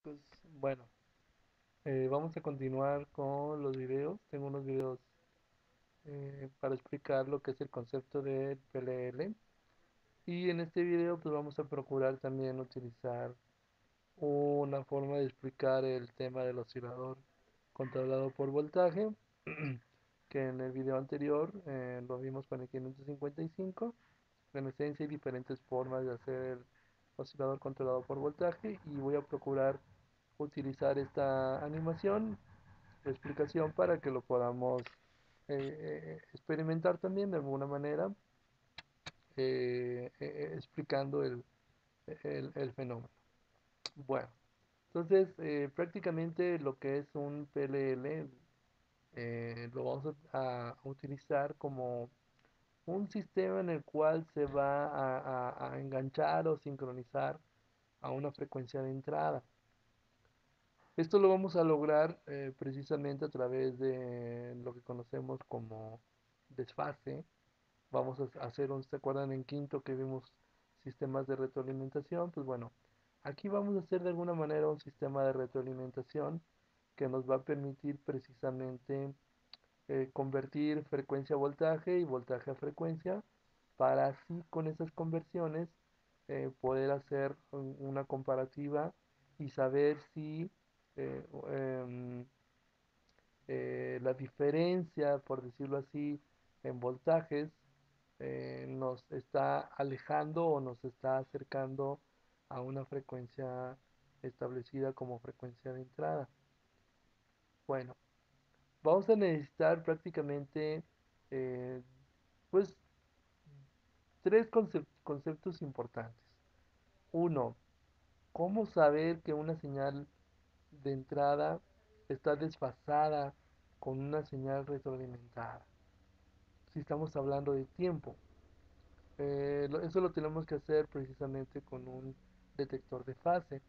Pues bueno, vamos a continuar con los videos. Tengo unos videos para explicar lo que es el concepto de PLL. Y en este video pues vamos a procurar también utilizar una forma de explicar el tema del oscilador controlado por voltaje, que en el video anterior lo vimos con el 555. En esencia hay diferentes formas de hacer el oscilador controlado por voltaje y voy a procurar utilizar esta animación de explicación para que lo podamos experimentar también de alguna manera, explicando el fenómeno. Bueno, entonces prácticamente lo que es un PLL lo vamos a utilizar como un sistema en el cual se va a enganchar o sincronizar a una frecuencia de entrada. Esto lo vamos a lograr precisamente a través de lo que conocemos como desfase. Vamos a hacer ¿se acuerdan en quinto que vimos sistemas de retroalimentación? Pues bueno, aquí vamos a hacer de alguna manera un sistema de retroalimentación que nos va a permitir precisamente convertir frecuencia a voltaje y voltaje a frecuencia para así con esas conversiones poder hacer una comparativa y saber si eh, em, la diferencia, por decirlo así, en voltajes nos está alejando o nos está acercando a una frecuencia establecida como frecuencia de entrada. Bueno, vamos a necesitar prácticamente eh, pues tres conceptos importantes. Uno, ¿cómo saber que una señal de entrada está desfasada con una señal retroalimentada? Si estamos hablando de tiempo. Eso lo tenemos que hacer precisamente con un detector de fase.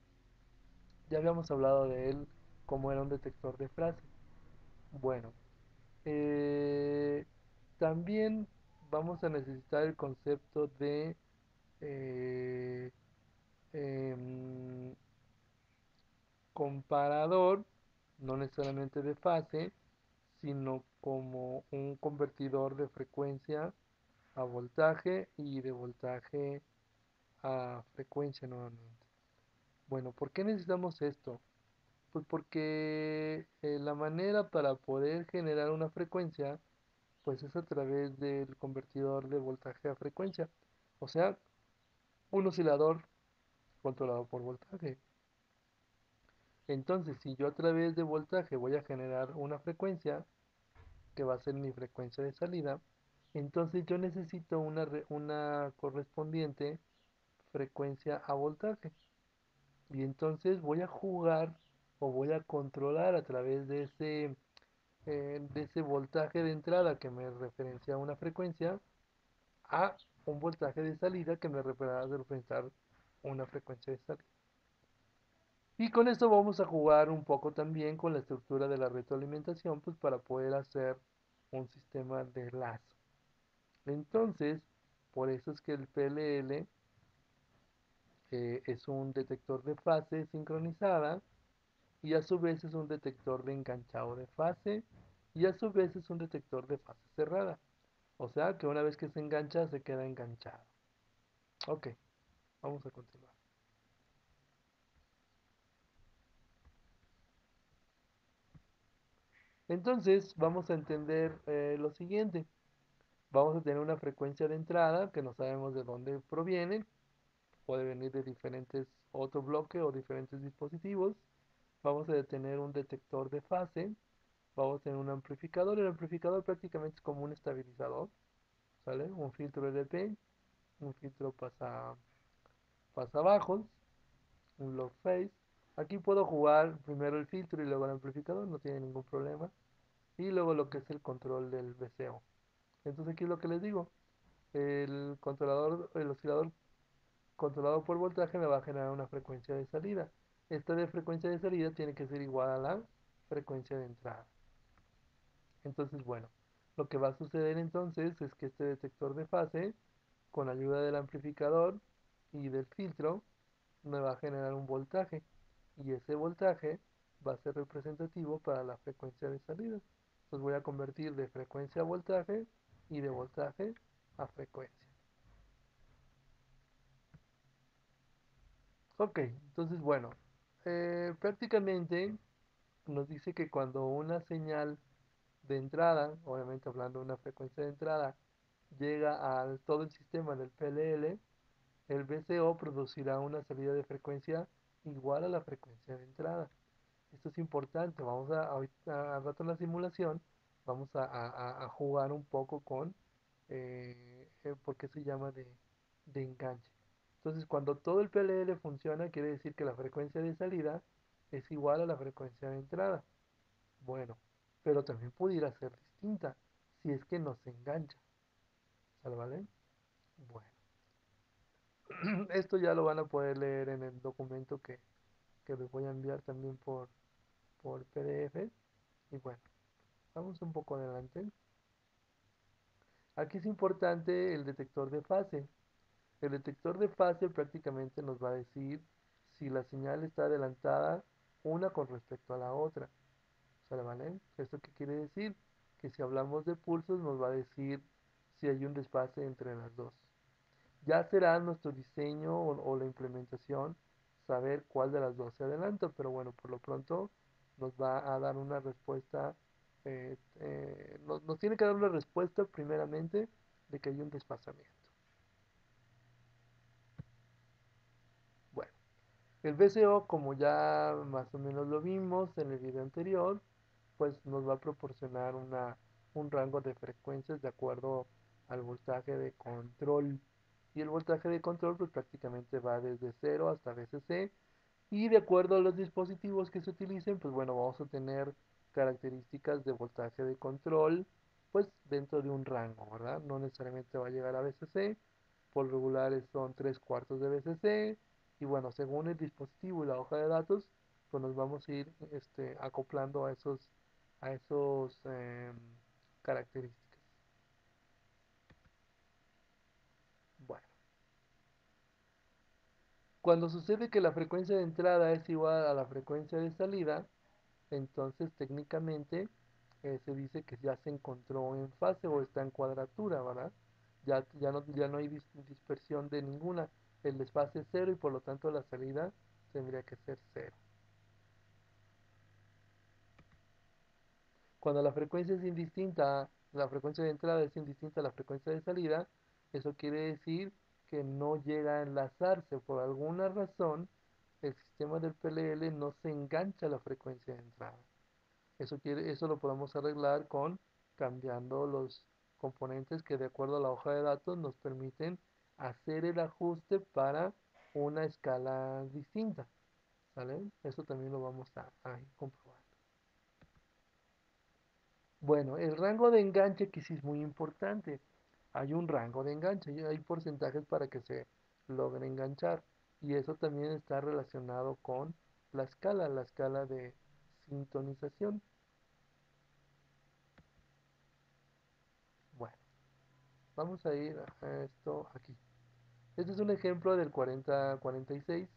Ya habíamos hablado de él como era un detector de fase. Bueno, eh, también vamos a necesitar el concepto de eh, em, comparador, no necesariamente de fase, sino como un convertidor de frecuencia a voltaje y de voltaje a frecuencia nuevamente. Bueno, ¿por qué necesitamos esto? Pues porque la manera para poder generar una frecuencia, pues es a través del convertidor de voltaje a frecuencia. O sea, un oscilador controlado por voltaje. Entonces, si yo a través de voltaje voy a generar una frecuencia, que va a ser mi frecuencia de salida, entonces yo necesito una correspondiente frecuencia a voltaje. Y entonces voy a jugar o voy a controlar a través de ese voltaje de entrada que me referencia a una frecuencia a un voltaje de salida que me va a representar una frecuencia de salida. Y con esto vamos a jugar un poco también con la estructura de la retroalimentación, pues para poder hacer un sistema de lazo. Entonces, por eso es que el PLL es un detector de fase sincronizada y a su vez es un detector de enganchado de fase y a su vez es un detector de fase cerrada. O sea que una vez que se engancha se queda enganchado. Ok, vamos a continuar. Entonces vamos a entender lo siguiente. Vamos a tener una frecuencia de entrada que no sabemos de dónde proviene. Puede venir de diferentes, otro bloque o diferentes dispositivos. Vamos a tener un detector de fase. Vamos a tener un amplificador. El amplificador prácticamente es como un estabilizador, ¿sale? Un filtro LP, un filtro pasabajos, un log phase. Aquí puedo jugar primero el filtro y luego el amplificador, no tiene ningún problema. Y luego lo que es el control del VCO. Entonces aquí es lo que les digo. El controlador, el oscilador controlado por voltaje me va a generar una frecuencia de salida. Esta de frecuencia de salida tiene que ser igual a la frecuencia de entrada. Entonces, bueno, lo que va a suceder entonces es que este detector de fase, con ayuda del amplificador y del filtro, me va a generar un voltaje. y ese voltaje va a ser representativo para la frecuencia de salida. Entonces voy a convertir de frecuencia a voltaje y de voltaje a frecuencia. Ok, entonces bueno, prácticamente nos dice que cuando una señal de entrada, obviamente hablando de una frecuencia de entrada, llega a todo el sistema del PLL, el VCO producirá una salida de frecuencia igual a la frecuencia de entrada. Esto es importante. Vamos ahorita, al rato en la simulación, vamos a jugar un poco con por qué se llama de enganche. Entonces, cuando todo el PLL funciona, quiere decir que la frecuencia de salida es igual a la frecuencia de entrada. Bueno, pero también pudiera ser distinta si es que no se engancha. ¿Sale, vale? Bueno, esto ya lo van a poder leer en el documento que les voy a enviar también por PDF. Y bueno, vamos un poco adelante. Aquí es importante el detector de fase. El detector de fase prácticamente nos va a decir si la señal está adelantada una con respecto a la otra. ¿Sale, vale? ¿Esto qué quiere decir? Que si hablamos de pulsos nos va a decir si hay un desfase entre las dos. Ya será nuestro diseño o la implementación saber cuál de las dos se adelanta, pero bueno, por lo pronto nos va a dar una respuesta, nos tiene que dar una respuesta primeramente de que hay un desfasamiento. Bueno, el VCO, como ya más o menos lo vimos en el video anterior, pues nos va a proporcionar un rango de frecuencias de acuerdo al voltaje de control. Y el voltaje de control pues prácticamente va desde 0 hasta VCC. Y de acuerdo a los dispositivos que se utilicen, pues bueno, vamos a tener características de voltaje de control, pues dentro de un rango, ¿verdad? No necesariamente va a llegar a VCC, por regulares son 3 cuartos de VCC, y bueno, según el dispositivo y la hoja de datos, pues nos vamos a ir acoplando a esos características. Bueno, cuando sucede que la frecuencia de entrada es igual a la frecuencia de salida, entonces técnicamente se dice que ya se encontró en fase o está en cuadratura, ¿verdad? Ya no hay dispersión de ninguna. El desfase es cero y por lo tanto la salida tendría que ser cero. Cuando la frecuencia es indistinta, la frecuencia de entrada es indistinta a la frecuencia de salida, eso quiere decir que no llega a enlazarse. Por alguna razón, el sistema del PLL no se engancha a la frecuencia de entrada. Eso lo podemos arreglar con cambiando los componentes que de acuerdo a la hoja de datos nos permiten hacer el ajuste para una escala distinta. ¿Sale? Eso también lo vamos a ir comprobando. Bueno, el rango de enganche que sí es muy importante. Hay un rango de enganche y hay porcentajes para que se logre enganchar. Y eso también está relacionado con la escala de sintonización. Bueno, vamos a ir a esto aquí. Este es un ejemplo del 4046,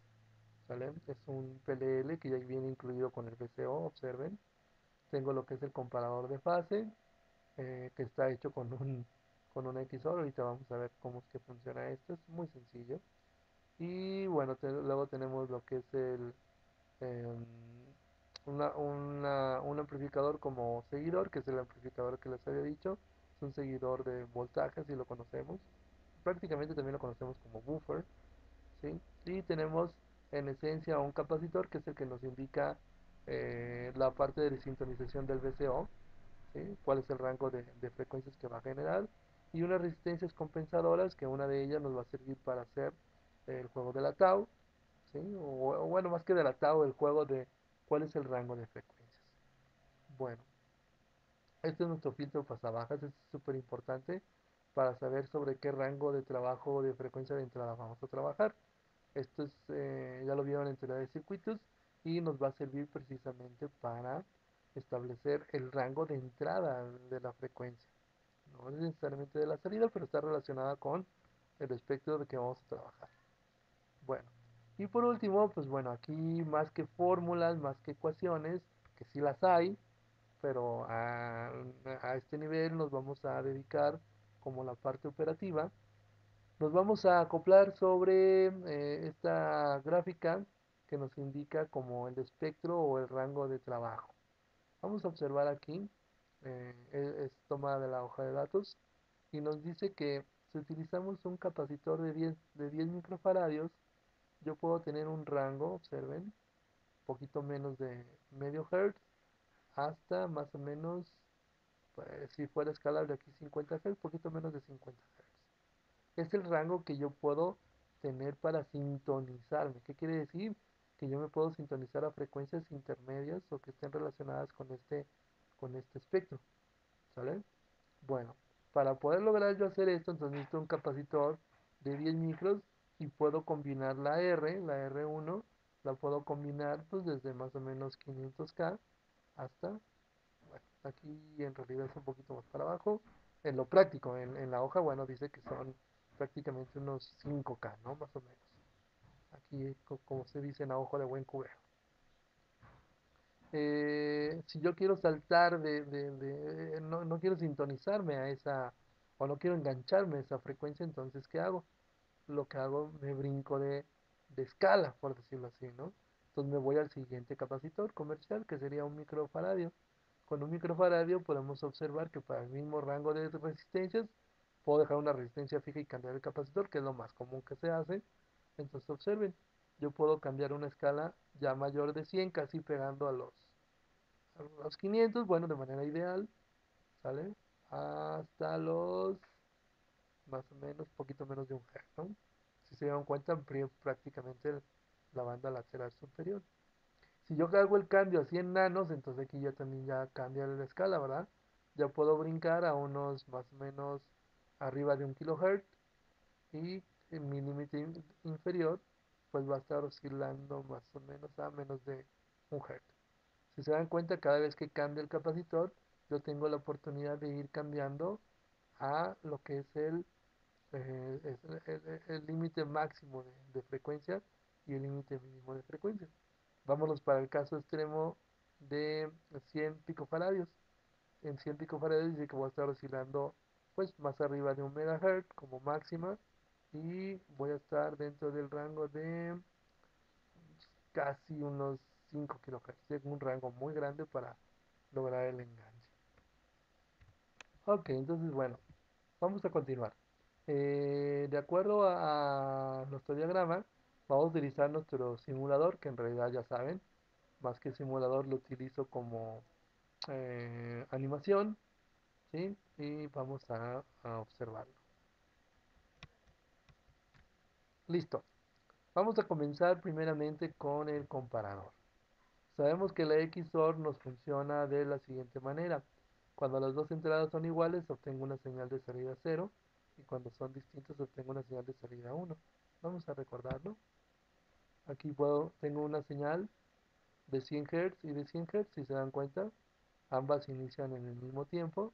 ¿sale? Es un PLL que ya viene incluido con el VCO, observen. Tengo lo que es el comparador de fase, que está hecho con un XOR. Ahorita vamos a ver cómo es que funciona esto. Es muy sencillo. Y bueno, luego tenemos lo que es em, un amplificador como seguidor, que es el amplificador que les había dicho. Es un seguidor de voltaje, si lo conocemos. Prácticamente también lo conocemos como buffer, ¿sí? Y tenemos en esencia un capacitor, que es el que nos indica la parte de sintonización del VCO, ¿sí? Cuál es el rango de frecuencias que va a generar, y unas resistencias compensadoras, que una de ellas nos va a servir para hacer el juego de la tau, ¿sí? O bueno, más que de la tau, el juego de cuál es el rango de frecuencias. Bueno, este es nuestro filtro pasabajas, es súper importante para saber sobre qué rango de trabajo de frecuencia de entrada vamos a trabajar. Esto ya lo vieron en teoría de circuitos y nos va a servir precisamente para establecer el rango de entrada de la frecuencia. No es necesariamente de la salida, pero está relacionada con el espectro de que vamos a trabajar. Bueno, Y por último, pues bueno, aquí más que fórmulas, más que ecuaciones, que sí las hay, pero a este nivel nos vamos a dedicar como la parte operativa. Nos vamos a acoplar sobre esta gráfica que nos indica como el espectro o el rango de trabajo. Vamos a observar aquí, es toma de la hoja de datos y nos dice que si utilizamos un capacitor de 10 microfaradios, yo puedo tener un rango, observen, poquito menos de medio hertz hasta más o menos, pues, si fuera escalable aquí 50 hertz, poquito menos de 50 hertz. Es el rango que yo puedo tener para sintonizarme. ¿Qué quiere decir? Que yo me puedo sintonizar a frecuencias intermedias o que estén relacionadas con este espectro. ¿Sale? Bueno, para poder lograr yo hacer esto, entonces necesito un capacitor de 10 micros y puedo combinar la R1, la puedo combinar pues desde más o menos 500K hasta, bueno, aquí en realidad es un poquito más para abajo. En lo práctico, en la hoja, bueno, dice que son prácticamente unos 5K, ¿no? Más o menos. Aquí, como se dice en la hoja de buen cubero. Si yo quiero saltar no, no quiero sintonizarme a esa, o no quiero engancharme a esa frecuencia, entonces, ¿qué hago? Lo que hago, me brinco de escala, por decirlo así, ¿no? Entonces me voy al siguiente capacitor comercial, que sería un microfaradio. Con un microfaradio podemos observar que para el mismo rango de resistencias, puedo dejar una resistencia fija y cambiar el capacitor, que es lo más común que se hace. Entonces observen, yo puedo cambiar una escala ya mayor de 100, casi pegando a los 500, bueno, de manera ideal, ¿sale? Hasta los más o menos, poquito menos de un hertz, ¿no? Si se dan cuenta, amplío prácticamente la banda lateral superior. Si yo hago el cambio a 100 nanos, entonces aquí ya también ya cambia la escala, ¿verdad? Ya puedo brincar a unos más o menos arriba de un kilohertz y en mi límite inferior pues va a estar oscilando más o menos a menos de un hertz. Si se dan cuenta, cada vez que cambia el capacitor, yo tengo la oportunidad de ir cambiando a lo que es el límite máximo de frecuencia y el límite mínimo de frecuencia. Vámonos para el caso extremo de 100 picofaradios. En 100 picofaradios dice que voy a estar oscilando pues más arriba de un megahertz como máxima y voy a estar dentro del rango de casi unos 5 kilohertz. Es un rango muy grande para lograr el enganche. Ok, entonces bueno, vamos a continuar. De acuerdo a nuestro diagrama, vamos a utilizar nuestro simulador, que en realidad ya saben, más que simulador lo utilizo como animación, ¿sí? Y vamos a observarlo. Listo. Vamos a comenzar primeramente con el comparador. Sabemos que la XOR nos funciona de la siguiente manera. Cuando las dos entradas son iguales, obtengo una señal de salida cero y cuando son distintas, obtengo una señal de salida uno. Vamos a recordarlo. Aquí tengo una señal de 100 Hz y de 100 Hz, si se dan cuenta, ambas inician en el mismo tiempo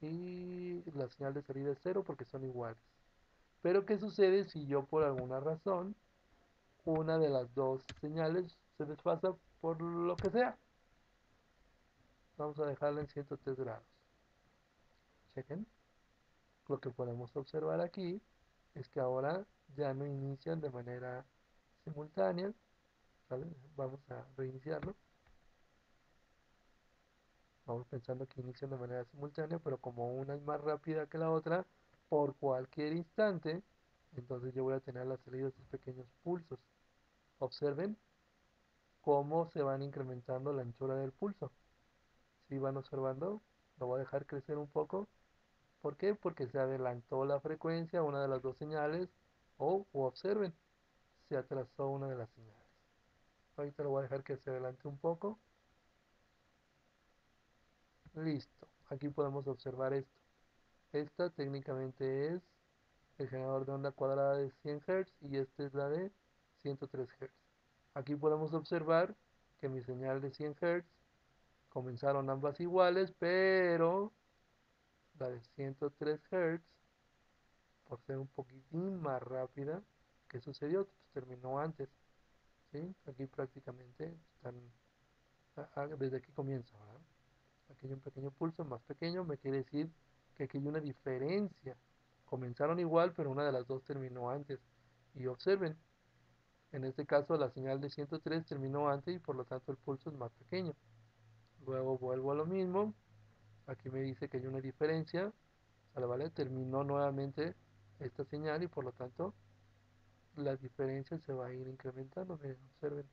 y la señal de salida es cero porque son iguales. Pero ¿qué sucede si yo por alguna razón una de las dos señales se desfasa por lo que sea? Vamos a dejarla en 103 grados. Chequen. Lo que podemos observar aquí es que ahora ya no inician de manera simultánea. ¿Vale? Vamos a reiniciarlo. Vamos pensando que inician de manera simultánea, pero como una es más rápida que la otra, por cualquier instante, entonces yo voy a tener la salida de estos pequeños pulsos. Observen cómo se van incrementando la anchura del pulso. Si van observando, lo voy a dejar crecer un poco. ¿Por qué? Porque se adelantó la frecuencia, una de las dos señales, o observen, se atrasó una de las señales. Ahorita lo voy a dejar que se adelante un poco. Listo. Aquí podemos observar esto. Esta técnicamente es el generador de onda cuadrada de 100 Hz y esta es la de 103 Hz. Aquí podemos observar que mi señal de 100 Hz comenzaron ambas iguales, pero la de 103 Hz, por ser un poquitín más rápida, ¿Qué sucedió? Pues terminó antes, ¿sí? Aquí prácticamente están, desde aquí comienza, ¿verdad? Aquí hay un pequeño pulso más pequeño, me quiere decir que aquí hay una diferencia. Comenzaron igual, pero una de las dos terminó antes. Y observen, en este caso la señal de 103 terminó antes y por lo tanto el pulso es más pequeño. Luego vuelvo a lo mismo, aquí me dice que hay una diferencia, ¿sale? ¿Vale? Terminó nuevamente esta señal y por lo tanto la diferencia se va a ir incrementando. Miren, observen,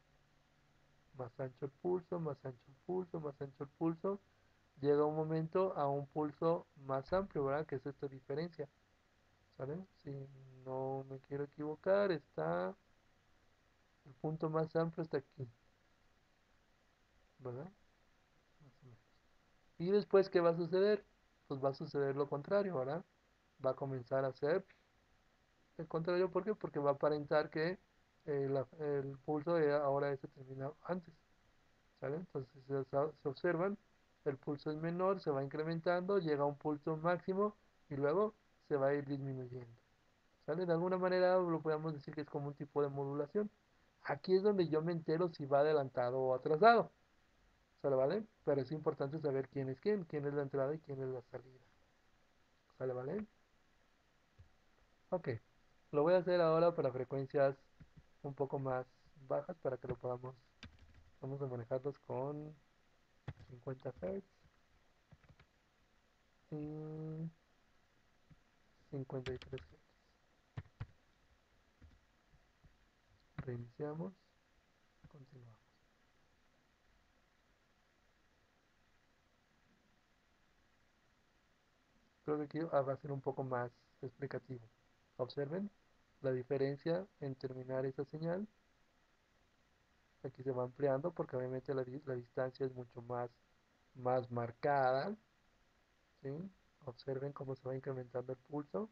más ancho el pulso, más ancho el pulso, más ancho el pulso. Llega un momento a un pulso más amplio, ¿verdad? Que es esta diferencia, ¿sale? Si no me quiero equivocar, está el punto más amplio está aquí, ¿verdad? Más o menos. Y después, ¿qué va a suceder? Pues va a suceder lo contrario, ¿verdad? Va a comenzar a ser el contrario, ¿por qué? Porque va a aparentar que el pulso ahora se termina antes, ¿sale? Entonces, se observan, el pulso es menor, se va incrementando, llega a un pulso máximo y luego se va a ir disminuyendo, ¿sale? De alguna manera lo podemos decir que es como un tipo de modulación. Aquí es donde yo me entero si va adelantado o atrasado, ¿sale? ¿Vale? Pero es importante saber quién es la entrada y quién es la salida, ¿sale? ¿Vale? Ok, lo voy a hacer ahora para frecuencias un poco más bajas para que lo podamos, vamos a manejarlos con 50 Hz y 53 Hz. Reiniciamos, continuamos. Creo que aquí va a ser un poco más explicativo. Observen la diferencia en terminar esa señal. Aquí se va ampliando porque obviamente la distancia es mucho más marcada, ¿sí? Observen cómo se va incrementando el pulso.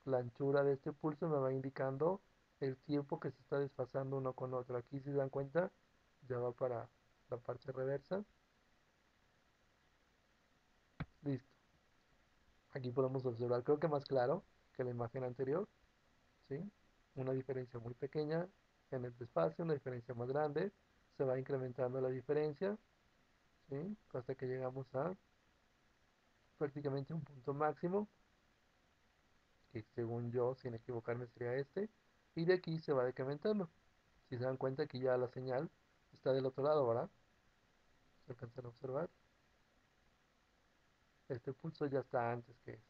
La anchura de este pulso me va indicando el tiempo que se está desfasando uno con otro. Aquí si se dan cuenta, ya va para la parte reversa. Listo. Aquí podemos observar, creo que más claro que la imagen anterior, ¿sí? Una diferencia muy pequeña en el desfase, una diferencia más grande. Se va incrementando la diferencia, ¿sí? Hasta que llegamos a prácticamente un punto máximo, que según yo, sin equivocarme, sería este. Y de aquí se va decrementando. Si se dan cuenta, aquí ya la señal está del otro lado, ¿verdad? Se alcanzan a observar. Este pulso ya está antes que este.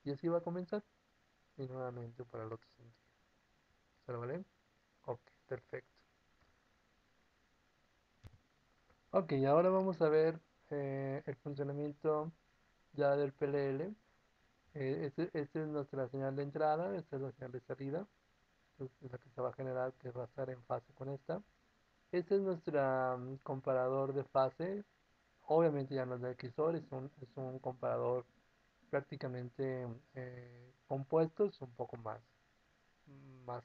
Y así va a comenzar. Y nuevamente para el otro sentido. ¿Se lo vale? Ok, perfecto. Ok, ahora vamos a ver el funcionamiento ya del PLL. Esta es nuestra señal de entrada, esta es la señal de salida. Entonces, es la que se va a generar, que va a estar en fase con esta. Este es nuestro comparador de fase. Obviamente ya no es de XOR, es un comparador prácticamente compuesto, es un poco más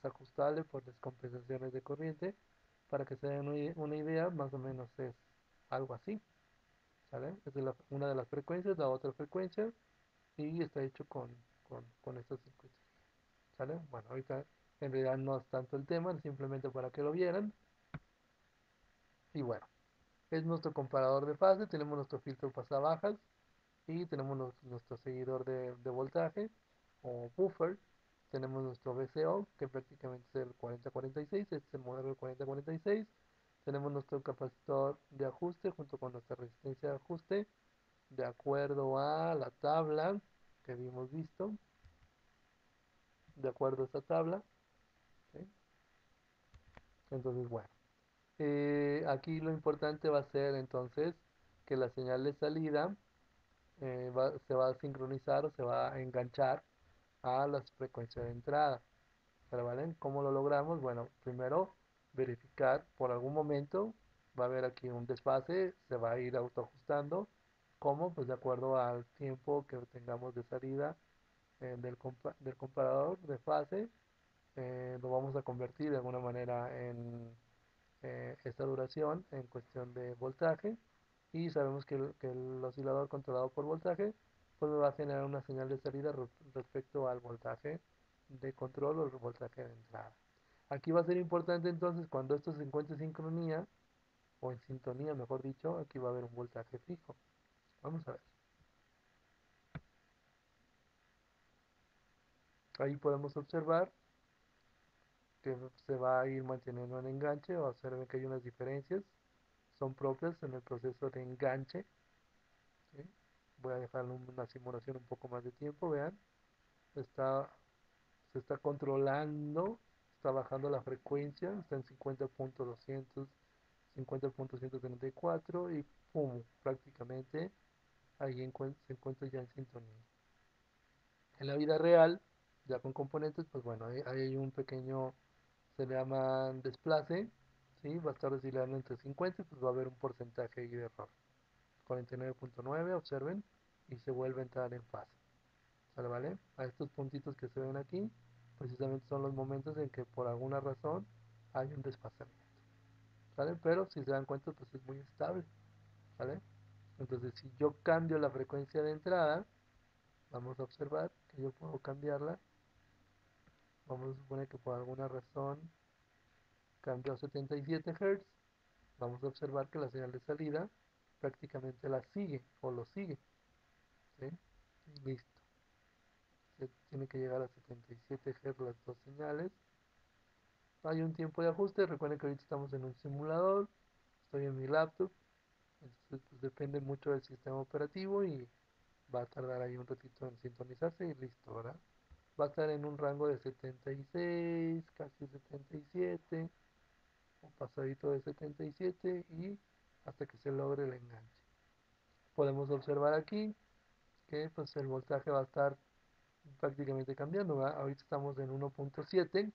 ajustable por descompensaciones de corriente. Para que se den una idea, más o menos es algo así, ¿sale? Esta es una de las frecuencias, la otra frecuencia, y está hecho con estos circuitos, ¿sale? Bueno, ahorita en realidad no es tanto el tema, simplemente para que lo vieran. Y bueno, es nuestro comparador de fase, tenemos nuestro filtro pasabajas y tenemos nuestro seguidor de voltaje o buffer. Tenemos nuestro VCO, que prácticamente es el 4046, este es el modelo 4046. Tenemos nuestro capacitor de ajuste junto con nuestra resistencia de ajuste, de acuerdo a la tabla que habíamos visto, de acuerdo a esta tabla, ¿sí? Entonces, bueno, aquí lo importante va a ser entonces que la señal de salida se va a sincronizar o se va a enganchar a las frecuencias de entrada. ¿Pero vale? ¿Cómo lo logramos? Bueno, primero verificar por algún momento, va a haber aquí un desfase, se va a ir autoajustando. ¿Cómo? Pues de acuerdo al tiempo que tengamos de salida del comparador de fase, lo vamos a convertir de alguna manera en esta duración en cuestión de voltaje y sabemos que el oscilador controlado por voltaje pues me va a generar una señal de salida respecto al voltaje de control o el voltaje de entrada. Aquí va a ser importante entonces cuando esto se encuentre en sincronía, o en sintonía, mejor dicho, aquí va a haber un voltaje fijo. Vamos a ver. Ahí podemos observar que se va a ir manteniendo en enganche. Observen que hay unas diferencias. Son propias en el proceso de enganche. ¿Sí? Voy a dejar una simulación un poco más de tiempo. Vean, está, se está controlando, está bajando la frecuencia, está en 50.200, 50.134 y pum, prácticamente ahí se encuentra ya en sintonía. En la vida real, ya con componentes, pues bueno, ahí hay un pequeño, se le llama desplace, ¿sí? Va a estar oscilando entre 50 y pues va a haber un porcentaje ahí de error. 49.9, observen, y se vuelve a entrar en fase. ¿Sale, vale? A estos puntitos que se ven aquí, precisamente son los momentos en que por alguna razón hay un desfasamiento. ¿Sale? Pero si se dan cuenta, pues es muy estable. ¿Sale? Entonces, si yo cambio la frecuencia de entrada, vamos a observar que yo puedo cambiarla. Vamos a suponer que por alguna razón cambió a 77 Hz. Vamos a observar que la señal de salida prácticamente la sigue o lo sigue. ¿Sí? Y listo. Se tiene que llegar a 77 Hz las dos señales. Hay un tiempo de ajuste. Recuerden que ahorita estamos en un simulador. Estoy en mi laptop. Entonces, pues, depende mucho del sistema operativo y va a tardar ahí un ratito en sintonizarse y listo, ¿verdad? Va a estar en un rango de 76, casi 77, o pasadito de 77 y hasta que se logre el enganche. Podemos observar aquí que pues el voltaje va a estar prácticamente cambiando, ¿verdad? Ahorita estamos en 1.7.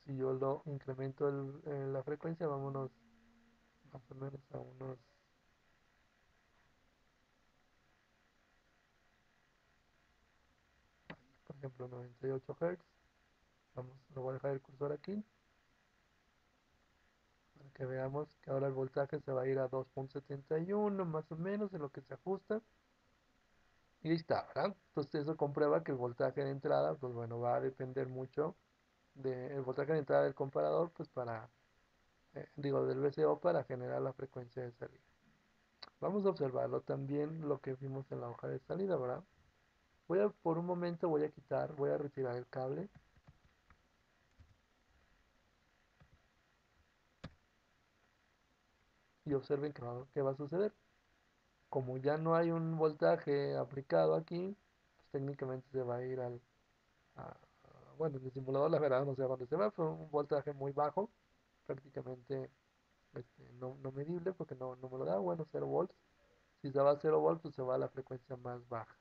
Si yo lo incremento la frecuencia, vámonos más o menos a unos, por ejemplo, 98 Hz. Vamos, lo voy a dejar el cursor aquí para que veamos que ahora el voltaje se va a ir a 2.71 más o menos en lo que se ajusta. Y ahí está, ¿verdad? Entonces eso comprueba que el voltaje de entrada, pues bueno, va a depender mucho del voltaje de entrada del comparador, pues para, digo, del VCO para generar la frecuencia de salida. Vamos a observarlo también lo que vimos en la hoja de salida, ¿verdad? Por un momento voy a retirar el cable y observen qué va a suceder. Como ya no hay un voltaje aplicado aquí, pues técnicamente se va a ir bueno, en el simulador la verdad no sé a dónde se va, fue un voltaje muy bajo, prácticamente no medible porque no me lo da, bueno, 0 volts. Si se va a 0 volts, pues se va a la frecuencia más baja.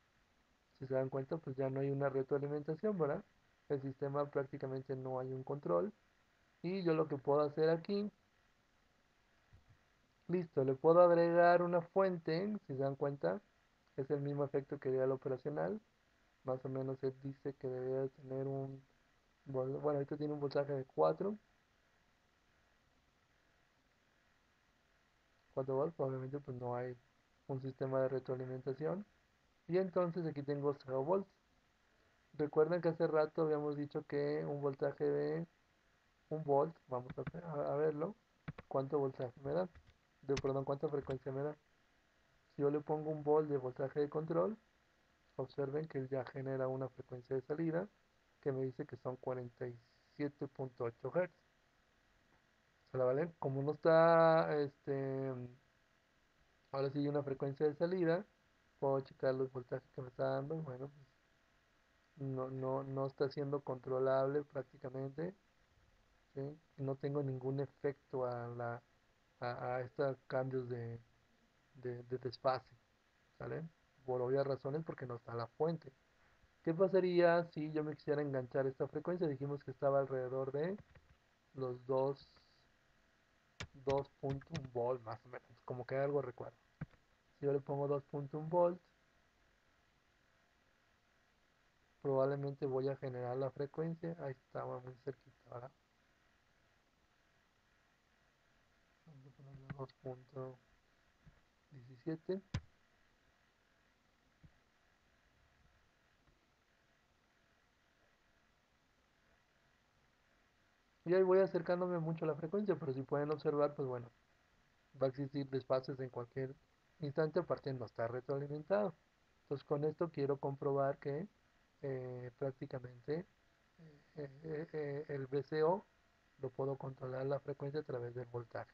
Si se dan cuenta, pues ya no hay una retroalimentación, ¿verdad? El sistema prácticamente no hay un control. Y yo lo que puedo hacer aquí, listo, le puedo agregar una fuente, si se dan cuenta, es el mismo efecto que dio el operacional. Más o menos se dice que debería tener bueno, ahorita tiene un voltaje de 4 volts, obviamente pues no hay un sistema de retroalimentación. Y entonces aquí tengo 0 volts. Recuerden que hace rato habíamos dicho que un voltaje de 1 volt, vamos a verlo, cuánto voltaje me da, perdón, cuánta frecuencia me da. Si yo le pongo 1 volt de voltaje de control, observen que él ya genera una frecuencia de salida que me dice que son 47.8 Hz. ¿Se la valen? Como no está, ahora sí hay una frecuencia de salida, puedo checar los voltajes que me está dando. Bueno, pues no está siendo controlable prácticamente, ¿sí? No tengo ningún efecto a estos cambios de desfase, ¿sale? Por obvias razones porque no está la fuente. ¿Qué pasaría si yo me quisiera enganchar esta frecuencia? Dijimos que estaba alrededor de los 2.1 volt más o menos, como que algo recuerdo. Si yo le pongo 2.1 volt, probablemente voy a generar la frecuencia. Ahí estaba muy cerquita, ¿verdad? Vamos a ponerle 2.17. Y ahí voy acercándome mucho a la frecuencia, pero si pueden observar, pues bueno, va a existir desfases en cualquier instante, aparte no está retroalimentado. Entonces con esto quiero comprobar que prácticamente el VCO lo puedo controlar la frecuencia a través del voltaje.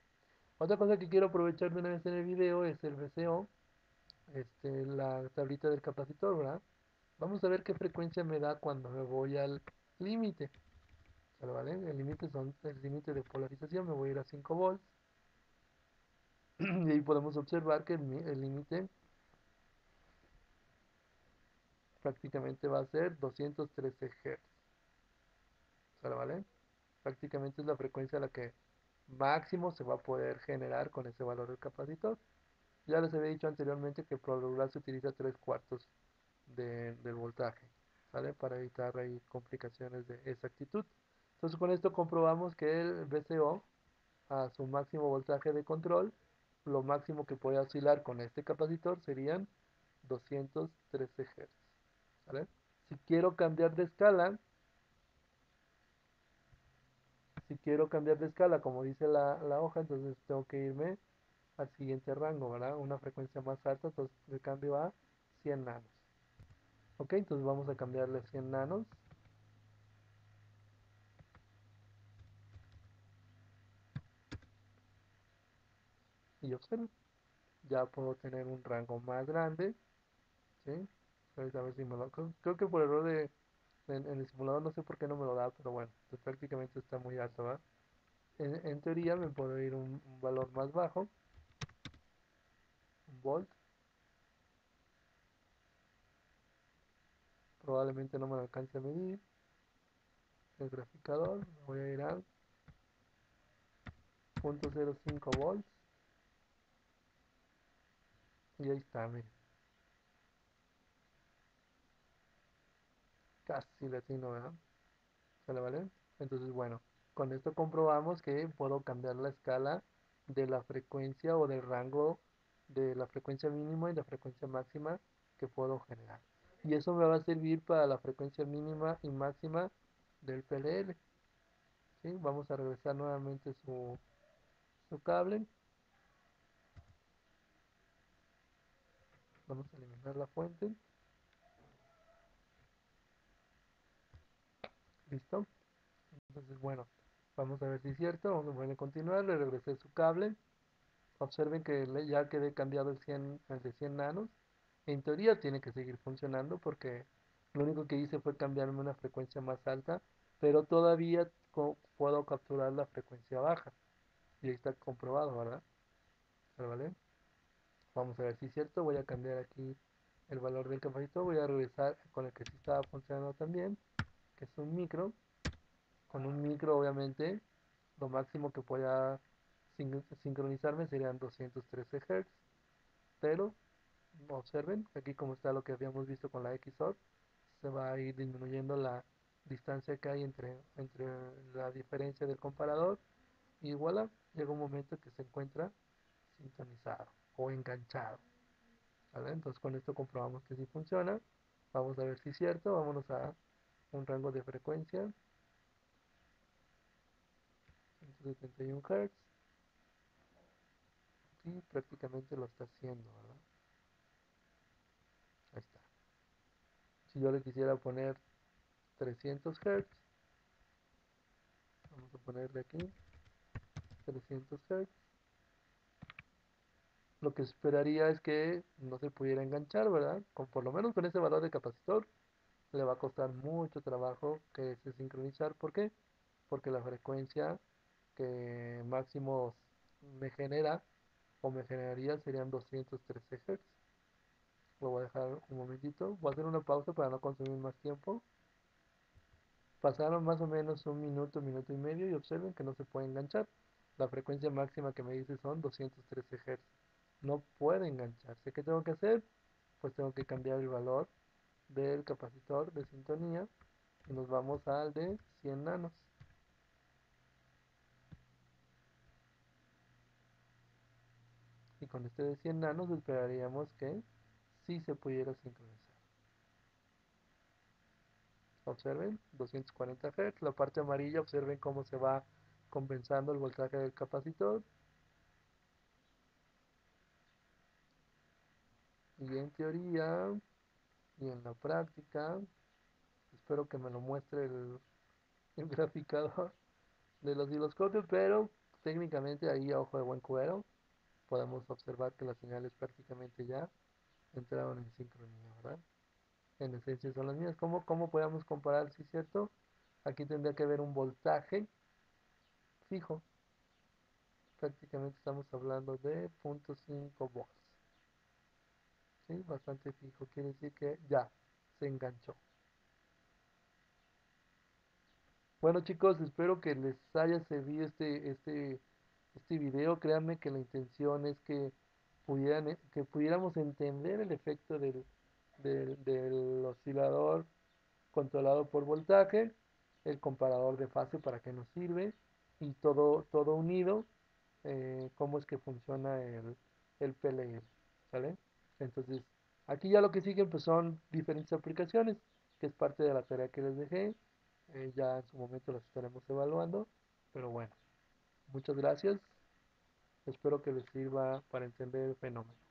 Otra cosa que quiero aprovechar de una vez en el video es el VCO, la tablita del capacitor, ¿verdad? Vamos a ver qué frecuencia me da cuando me voy al límite. ¿Vale? El límite de polarización, me voy a ir a 5 volts. Y ahí podemos observar que el límite prácticamente va a ser 213 Hz. ¿Vale? Prácticamente es la frecuencia a la que máximo se va a poder generar con ese valor del capacitor. Ya les había dicho anteriormente que por lo regular se utiliza 3 cuartos del voltaje, ¿sale? Para evitar ahí complicaciones de exactitud. Entonces con esto comprobamos que el VCO a su máximo voltaje de control, lo máximo que puede oscilar con este capacitor serían 213 Hz, ¿vale? Si quiero cambiar de escala, si quiero cambiar de escala, como dice la hoja, entonces tengo que irme al siguiente rango, ¿verdad? Una frecuencia más alta, entonces le cambio a 100 nanos. Ok, entonces vamos a cambiarle a 100 nanos y observen, ya puedo tener un rango más grande, ¿sí? A ver si me lo... Creo que por error en el simulador no sé por qué no me lo da, pero bueno, pues prácticamente está muy alto, ¿verdad? En teoría me puedo ir un valor más bajo, un volt, probablemente no me lo alcance a medir, el graficador, me voy a ir a 0.05 volts, y ahí está, miren, casi latino, ¿verdad? ¿Sale, vale? Entonces, bueno, con esto comprobamos que puedo cambiar la escala de la frecuencia o del rango de la frecuencia mínima y la frecuencia máxima que puedo generar. Y eso me va a servir para la frecuencia mínima y máxima del PLL. ¿Sí? Vamos a regresar nuevamente su cable. Vamos a eliminar la fuente. Listo. Entonces, bueno, vamos a ver si es cierto. Vamos a ponerle continuar. Le regresé su cable. Observen que ya quedé cambiado el de 100 nanos. En teoría tiene que seguir funcionando porque lo único que hice fue cambiarme una frecuencia más alta, pero todavía puedo capturar la frecuencia baja. Y ahí está comprobado, ¿verdad? ¿Vale? Vamos a ver si es cierto. Voy a cambiar aquí el valor del capacitor. Voy a regresar con el que sí estaba funcionando también, que es un micro. Con un micro, obviamente, lo máximo que pueda sincronizarme serían 213 Hz. Pero observen, aquí como está lo que habíamos visto con la XOR, se va a ir disminuyendo la distancia que hay entre la diferencia del comparador y voilà, llega un momento que se encuentra sintonizado o enganchado, ¿vale? Entonces con esto comprobamos que sí funciona. Vamos a ver si es cierto. Vámonos a un rango de frecuencia, 171 Hz. Sí, prácticamente lo está haciendo, ¿verdad? Ahí está. Si yo le quisiera poner 300 Hz, vamos a ponerle aquí 300 Hz. Lo que esperaría es que no se pudiera enganchar, ¿verdad? Por lo menos con ese valor de capacitor le va a costar mucho trabajo que se sincronizar. ¿Por qué? Porque la frecuencia que máximo me genera o me generaría serían 213 Hz. Lo voy a dejar un momentito. Voy a hacer una pausa para no consumir más tiempo. Pasaron más o menos un minuto, minuto y medio y observen que no se puede enganchar. La frecuencia máxima que me dice son 213 Hz. No puede engancharse. ¿Qué tengo que hacer? Pues tengo que cambiar el valor del capacitor de sintonía y nos vamos al de 100 nanos. Y con este de 100 nanos esperaríamos que sí se pudiera sincronizar. observen, 240 Hz. La parte amarilla, observen cómo se va compensando el voltaje del capacitor. Y en teoría y en la práctica, espero que me lo muestre el graficador del osciloscopio, pero técnicamente ahí a ojo de buen cubero podemos observar que las señales prácticamente ya entraron en sincronía, ¿verdad? En esencia son las mismas. ¿Cómo podemos comparar si es cierto? Aquí tendría que haber un voltaje fijo. Prácticamente estamos hablando de 0.5 volts. ¿Sí? Bastante fijo. Quiere decir que ya se enganchó. Bueno chicos, espero que les haya servido este video. Créanme que la intención es que que pudiéramos entender el efecto del oscilador controlado por voltaje, el comparador de fase para qué nos sirve y todo unido, cómo es que funciona el PLL, ¿sale? Entonces, aquí ya lo que siguen pues son diferentes aplicaciones, que es parte de la tarea que les dejé. Ya en su momento las estaremos evaluando, pero bueno, muchas gracias. Espero que les sirva para entender el fenómeno.